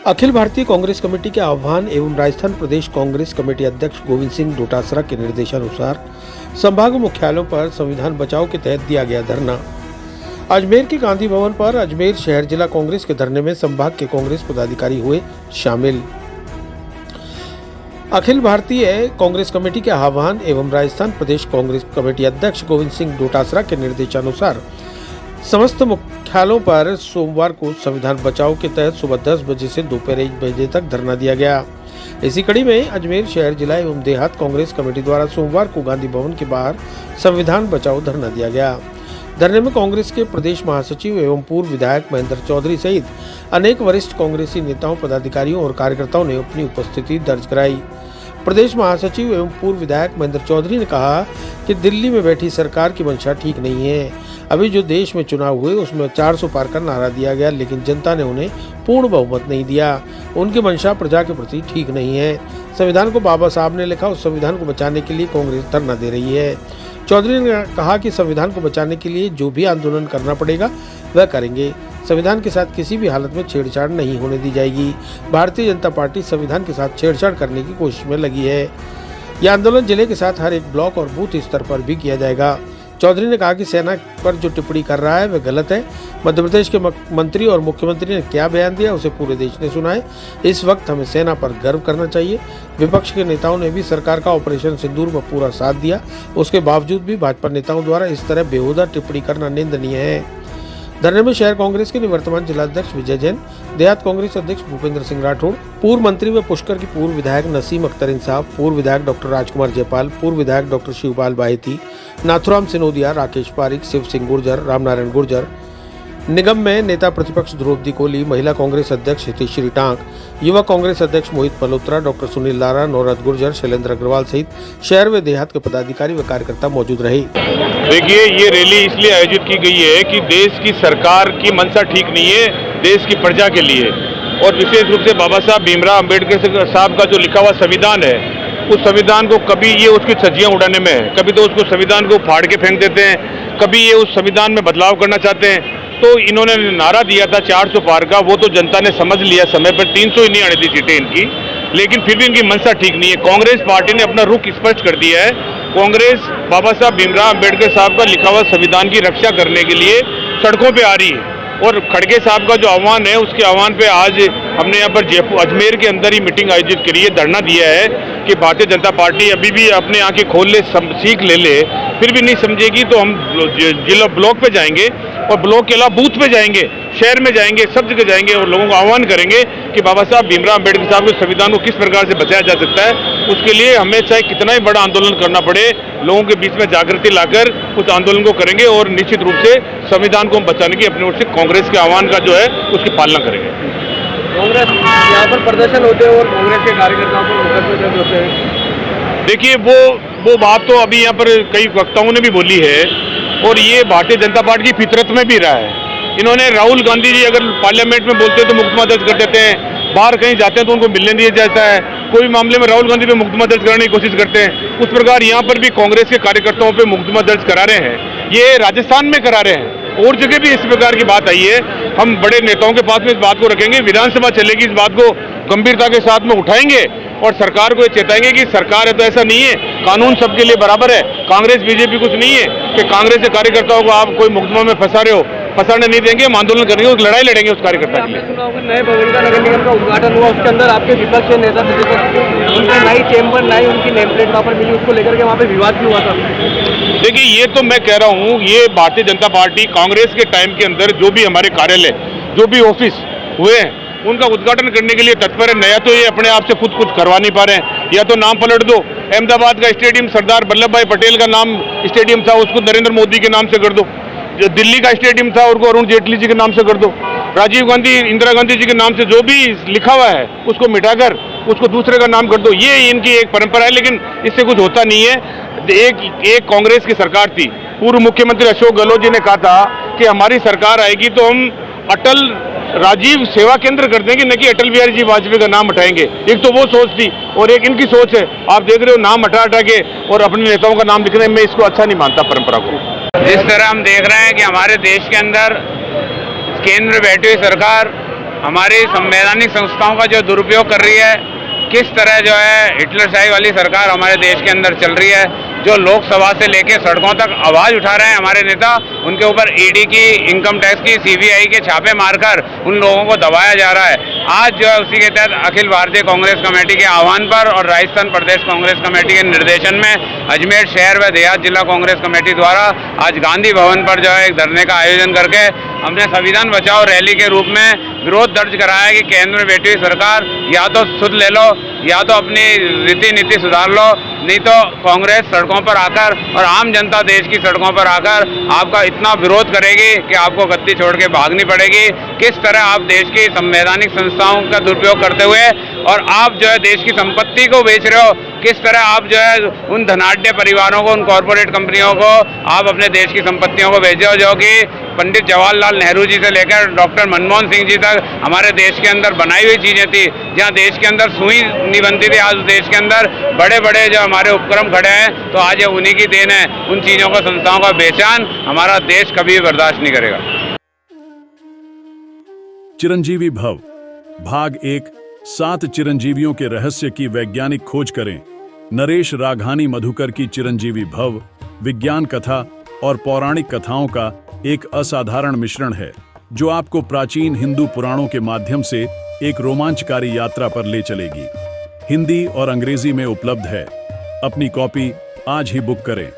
Akhil Bharatiya Congress committee के आह्वान एवं राजस्थान प्रदेश कांग्रेस कमेटी अध्यक्ष गोविंद सिंह डोटासरा के निर्देशानुसार संभाग मुख्यालयों पर संविधान बचाओ के तहत दिया गया धरना। अजमेर के गांधी भवन पर अजमेर शहर जिला कांग्रेस के धरने में संभाग के कांग्रेस पदाधिकारी हुए शामिल। अखिल भारतीय कांग्रेस कमेटी के आह्वान एवं राजस्थान प्रदेश कांग्रेस कमेटी अध्यक्ष गोविंद सिंह डोटासरा के निर्देशानुसार समस्त मुख्यालयों पर सोमवार को संविधान बचाओ के तहत सुबह 10 बजे से दोपहर 1 बजे तक धरना दिया गया। इसी कड़ी में अजमेर शहर जिला एवं देहात कांग्रेस कमेटी द्वारा सोमवार को गांधी भवन के बाहर संविधान बचाओ धरना दिया गया। धरने में कांग्रेस के प्रदेश महासचिव एवं पूर्व विधायक महेंद्र चौधरी सहित अनेक वरिष्ठ कांग्रेसी नेताओं, पदाधिकारियों और कार्यकर्ताओं ने अपनी उपस्थिति दर्ज कराई। प्रदेश महासचिव एवं पूर्व विधायक महेंद्र चौधरी ने कहा कि दिल्ली में बैठी सरकार की मंशा ठीक नहीं है। अभी जो देश में चुनाव हुए उसमें 400 पार का नारा दिया गया, लेकिन जनता ने उन्हें पूर्ण बहुमत नहीं दिया। उनकी मंशा प्रजा के प्रति ठीक नहीं है। संविधान को बाबा साहब ने लिखा, उस संविधान को बचाने के लिए कांग्रेस धरना दे रही है। चौधरी ने कहा कि संविधान को बचाने के लिए जो भी आंदोलन करना पड़ेगा वह करेंगे। संविधान के साथ किसी भी हालत में छेड़छाड़ नहीं होने दी जाएगी। भारतीय जनता पार्टी संविधान के साथ छेड़छाड़ करने की कोशिश में लगी है। यह आंदोलन जिले के साथ हर एक ब्लॉक और बूथ स्तर पर भी किया जाएगा। चौधरी ने कहा कि सेना पर जो टिप्पणी कर रहा है वह गलत है। मध्य प्रदेश के मंत्री और मुख्यमंत्री ने क्या बयान दिया उसे पूरे देश ने सुना है। इस वक्त हमें सेना पर गर्व करना चाहिए। विपक्ष के नेताओं ने भी सरकार का ऑपरेशन सिंदूर में पूरा साथ दिया। उसके बावजूद भी भाजपा नेताओं द्वारा इस तरह बेहुदा टिप्पणी करना निंदनीय है। धरने में शहर कांग्रेस के निवर्तमान जिलाध्यक्ष विजय जैन, देहात कांग्रेस अध्यक्ष भूपेंद्र सिंह राठौड़, पूर्व मंत्री व पुष्कर की पूर्व विधायक नसीम अख्तर इंसाफ, पूर्व विधायक डॉक्टर राजकुमार जयपाल, पूर्व विधायक डॉक्टर शिवपाल बाहेती, नाथुराम सिनोदिया, राकेश पारिक, शिव सिंह गुर्जर, रामनारायण गुर्जर, निगम में नेता प्रतिपक्ष ध्रुवदी कोहली, महिला कांग्रेस अध्यक्ष हितेश्वरी टांक, युवा कांग्रेस अध्यक्ष मोहित मल्होत्रा, डॉक्टर सुनील लारा, नौरत गुर्जर, शैलेंद्र अग्रवाल सहित शहर व देहात के पदाधिकारी व कार्यकर्ता मौजूद रहे। देखिए, ये रैली इसलिए आयोजित की गई है कि देश की सरकार की मंशा ठीक नहीं है, देश की प्रजा के लिए, और विशेष रूप से बाबा साहब भीमराव अम्बेडकर साहब का जो लिखा हुआ संविधान है, उस संविधान को कभी ये उसकी छज्जियां उड़ाने में है, कभी तो उसको संविधान को फाड़ के फेंक देते हैं, कभी ये उस संविधान में बदलाव करना चाहते हैं। तो इन्होंने नारा दिया था 400 पार का, वो तो जनता ने समझ लिया समय पर, 300 ही नहीं आने दी सीटें इनकी, लेकिन फिर भी इनकी मंशा ठीक नहीं है। कांग्रेस पार्टी ने अपना रुख स्पष्ट कर दिया है। कांग्रेस बाबा साहब भीमराव अम्बेडकर साहब का लिखा हुआ संविधान की रक्षा करने के लिए सड़कों पे आ रही है, और खड़गे साहब का जो आह्वान है उसके आह्वान पे आज हमने यहाँ पर अजमेर के अंदर ही मीटिंग आयोजित करी है, धरना दिया है कि भारतीय जनता पार्टी अभी भी अपने आंखें खोल ले, सीख ले, फिर भी नहीं समझेगी तो हम जिला ब्लॉक पे जाएंगे और ब्लॉक के अलावा बूथ पे जाएंगे, शहर में जाएंगे, सब जगह जाएंगे और लोगों को आह्वान करेंगे कि बाबा साहब भीमराव अम्बेडकर साहब के संविधान को किस प्रकार से बचाया जा सकता है। उसके लिए हमें चाहे कितना ही बड़ा आंदोलन करना पड़े, लोगों के बीच में जागृति लाकर उस आंदोलन को करेंगे और निश्चित रूप से संविधान को हम बचाने की अपनी ओर से कांग्रेस के आह्वान का जो है उसकी पालना करेंगे। कांग्रेस यहाँ पर प्रदर्शन होते हैं और कांग्रेस के कार्यकर्ताओं को मुकदमे दर्ज होते हैं। देखिए, वो बात तो अभी यहाँ पर कई वक्ताओं ने भी बोली है और ये भारतीय जनता पार्टी की फितरत में भी रहा है। इन्होंने राहुल गांधी जी अगर पार्लियामेंट में बोलते हैं तो मुकदमा दर्ज कर देते हैं, बाहर कहीं जाते हैं तो उनको मिलने दिया जाता है, कोई मामले में राहुल गांधी पे मुकदमा दर्ज कराने की कोशिश करते हैं। उस प्रकार यहाँ पर भी कांग्रेस के कार्यकर्ताओं पे मुकदमा दर्ज करा रहे हैं। ये राजस्थान में करा रहे हैं और जगह भी इस प्रकार की बात आई है। हम बड़े नेताओं के पास में इस बात को रखेंगे, विधानसभा चलेगी, इस बात को गंभीरता के साथ में उठाएंगे और सरकार को ये चेताएंगे कि सरकार है तो ऐसा नहीं है, कानून सबके लिए बराबर है, कांग्रेस बीजेपी कुछ नहीं है कि कांग्रेस के कार्यकर्ताओं को आप कोई मुकदमा में फंसा रहे हो, फंसाने नहीं देंगे। हम आंदोलन करेंगे, उस लड़ाई लड़ेंगे उस कार्यकर्ता के लिए। नए बगलका नगर निगम का उद्घाटन हुआ, उसके अंदर आपके विपक्ष के नेता उनका नई चेंबर, नई उनकी नेम प्लेट वहाँ पर मिली, उसको लेकर के वहाँ पे विवाद भी हुआ था। देखिए, ये तो मैं कह रहा हूँ, ये भारतीय जनता पार्टी कांग्रेस के टाइम के अंदर जो भी हमारे कार्यालय, जो भी ऑफिस हुए हैं, उनका उद्घाटन करने के लिए तत्पर है। नया तो ये अपने आप से खुद कुछ करवा नहीं पा रहे हैं, या तो नाम पलट दो, अहमदाबाद का स्टेडियम सरदार वल्लभ भाई पटेल का नाम स्टेडियम था, उसको नरेंद्र मोदी के नाम से कर दो। जो दिल्ली का स्टेडियम था उसको अरुण जेटली जी के नाम से कर दो। राजीव गांधी, इंदिरा गांधी जी के नाम से जो भी लिखा हुआ है उसको मिटाकर उसको दूसरे का नाम कर दो। ये इनकी एक परंपरा है, लेकिन इससे कुछ होता नहीं है। एक कांग्रेस की सरकार थी, पूर्व मुख्यमंत्री अशोक गहलोत जी ने कहा था कि हमारी सरकार आएगी तो हम अटल राजीव सेवा केंद्र कर देंगे, न कि अटल बिहारी जी वाजपेयी का नाम हटाएंगे। एक तो वो सोच थी और एक इनकी सोच है। आप देख रहे हो, नाम हटा के और अपने नेताओं का नाम लिखने में इसको अच्छा नहीं मानता परंपरा को। जिस तरह हम देख रहे हैं कि हमारे देश के अंदर केंद्र में बैठी हुई सरकार हमारी संवैधानिक संस्थाओं का जो दुरुपयोग कर रही है, किस तरह जो है हिटलरशाही वाली सरकार हमारे देश के अंदर चल रही है, जो लोकसभा से लेकर सड़कों तक आवाज उठा रहे हैं हमारे नेता, उनके ऊपर ईडी की, इनकम टैक्स की, सीबीआई के छापे मारकर उन लोगों को दबाया जा रहा है। आज जो है उसी के तहत अखिल भारतीय कांग्रेस कमेटी के आह्वान पर और राजस्थान प्रदेश कांग्रेस कमेटी के निर्देशन में अजमेर शहर व देहात जिला कांग्रेस कमेटी द्वारा आज गांधी भवन पर जो है एक धरने का आयोजन करके हमने संविधान बचाओ रैली के रूप में विरोध दर्ज कराया कि केंद्र में बैठी हुई सरकार या तो सुध ले लो या तो अपनी रीति नीति सुधार लो, नहीं तो कांग्रेस सड़कों पर आकर और आम जनता देश की सड़कों पर आकर आपका इतना विरोध करेगी कि आपको गद्दी छोड़ के भागनी पड़ेगी। किस तरह आप देश की संवैधानिक संस्थाओं का दुरुपयोग करते हुए और आप जो है देश की संपत्ति को बेच रहे हो, किस तरह आप जो है उन धनाढ्य परिवारों को, उन कॉरपोरेट कंपनियों को आप अपने देश की संपत्तियों को बेच रहे हो, जो कि पंडित जवाहरलाल नेहरू जी से लेकर डॉक्टर मनमोहन सिंह जी तक हमारे देश के अंदर बनाई हुई चीजें थी, जहां देश के अंदर सुई नहीं बनती थी। आज देश के अंदर बड़े बड़े जो हमारे उपक्रम खड़े हैं, तो आज ये उन्हीं की देन है। उन चीजों को, संस्थाओं का बेचान हमारा देश कभी भी बर्दाश्त नहीं करेगा। चिरंजीवी भव भाग 1 7 चिरंजीवियों के रहस्य की वैज्ञानिक खोज करें। नरेश राघानी मधुकर की चिरंजीवी भव विज्ञान कथा और पौराणिक कथाओं का एक असाधारण मिश्रण है, जो आपको प्राचीन हिंदू पुराणों के माध्यम से एक रोमांचकारी यात्रा पर ले चलेगी। हिंदी और अंग्रेजी में उपलब्ध है। अपनी कॉपी आज ही बुक करें।